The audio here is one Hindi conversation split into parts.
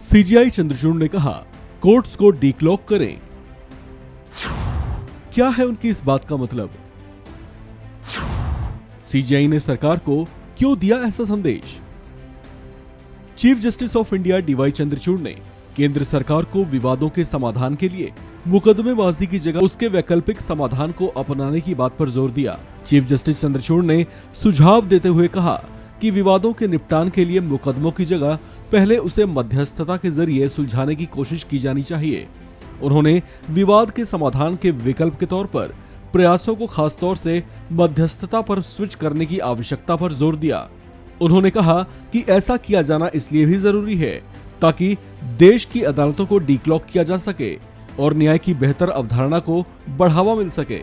सीजीआई चंद्रचूड़ ने कहा, कोर्ट्स को डीक्लॉक करें। क्या है उनकी इस बात का मतलब? सीजीआई ने सरकार को क्यों दिया ऐसा संदेश? Chief justice of India DY Chandrachud ने केंद्र सरकार को विवादों के समाधान के लिए मुकदमेबाजी की जगह उसके वैकल्पिक समाधान को अपनाने की बात पर जोर दिया। चीफ जस्टिस चंद्रचूड़ ने सुझाव देते हुए कहा कि विवादों के निपटान के लिए मुकदमों की जगह पहले उसे मध्यस्थता के जरिए सुलझाने की कोशिश की जानी चाहिए। उन्होंने विवाद के समाधान के विकल्प के तौर पर प्रयासों को खासतौर से मध्यस्थता पर स्विच करने की आवश्यकता पर जोर दिया। उन्होंने कहा कि ऐसा किया जाना इसलिए भी जरूरी है ताकि देश की अदालतों को डीक्लॉक किया जा सके और न्याय की बेहतर अवधारणा को बढ़ावा मिल सके।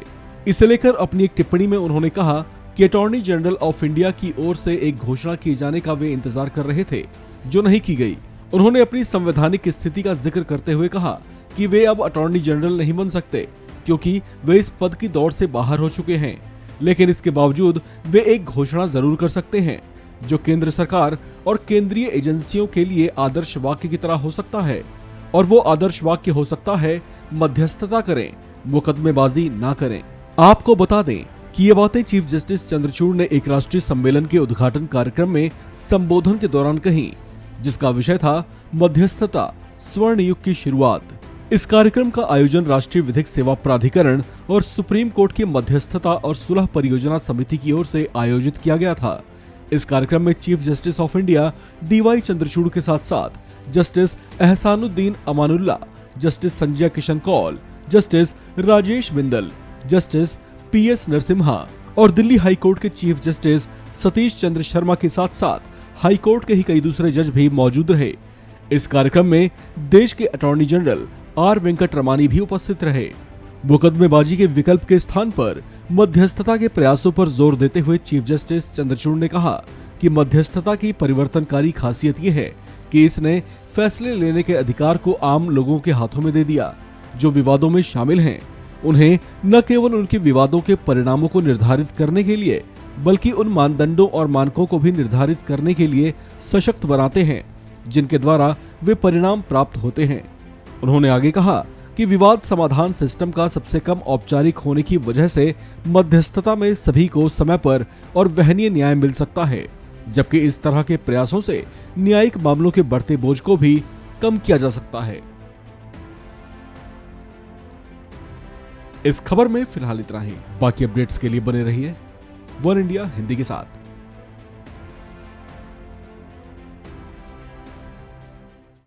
इसे लेकर अपनी एक टिप्पणी में उन्होंने कहा कि अटॉर्नी जनरल ऑफ इंडिया की ओर से एक घोषणा किए जाने का वे इंतजार कर रहे थे, जो नहीं की गई। उन्होंने अपनी संवैधानिक स्थिति का जिक्र करते हुए कहा कि वे अब अटॉर्नी जनरल नहीं बन सकते क्योंकि वे इस पद की दौड़ से बाहर हो चुके हैं, लेकिन इसके बावजूद वे एक घोषणा जरूर कर सकते हैं जो केंद्र सरकार और केंद्रीय एजेंसियों के लिए आदर्श वाक्य की तरह हो सकता है। और वो आदर्श वाक्य हो सकता है, मध्यस्थता करें, मुकदमेबाजी ना करें। आपको बता दें कि ये बातें चीफ जस्टिस चंद्रचूड़ ने एक राष्ट्रीय सम्मेलन के उद्घाटन कार्यक्रम में संबोधन के दौरान कही, जिसका विषय था मध्यस्थता, स्वर्ण युग की शुरुआत। इस कार्यक्रम का आयोजन राष्ट्रीय विधिक सेवा प्राधिकरण और सुप्रीम कोर्ट की मध्यस्थता और सुलह परियोजना समिति की ओर से आयोजित किया गया था। इस कार्यक्रम में chief justice of India DY Chandrachud के साथ साथ justice Ehsanuddin Amanullah, justice Sanjay Kishan Kaul, justice Rajesh Bindal, justice PS Narasimha और दिल्ली हाई कोर्ट के चीफ जस्टिस सतीश चंद्र शर्मा के साथ साथ हाई कोर्ट के ही कई दूसरे जज भी मौजूद रहे। इस कार्यक्रम में देश के attorney general R Venkataramani भी उपस्थित रहे। मुकदमेबाजी के विकल्प के स्थान पर मध्यस्थता के प्रयासों पर जोर देते हुए चीफ जस्टिस चंद्रचूड़ ने कहा कि मध्यस्थता की परिवर्तनकारी खासियत यह है कि इसने फैसले लेने के अधिकार को आम लोगों के हाथों में दे दिया। जो विवादों में शामिल हैं, उन्हें न केवल उनके विवादों के परिणामों को निर्धारित करने के लिए बल्कि उन मानदंडों और मानकों को भी निर्धारित करने के लिए सशक्त बनाते हैं जिनके द्वारा वे परिणाम प्राप्त होते हैं। उन्होंने आगे कहा कि विवाद समाधान सिस्टम का सबसे कम औपचारिक होने की वजह से मध्यस्थता में सभी को समय पर और वहनीय न्याय मिल सकता है, जबकि इस तरह के प्रयासों से न्यायिक मामलों के बढ़ते बोझ को भी कम किया जा सकता है। इस खबर में फिलहाल इतना ही। बाकी अपडेट्स के लिए बने रहिए वन इंडिया हिंदी के साथ।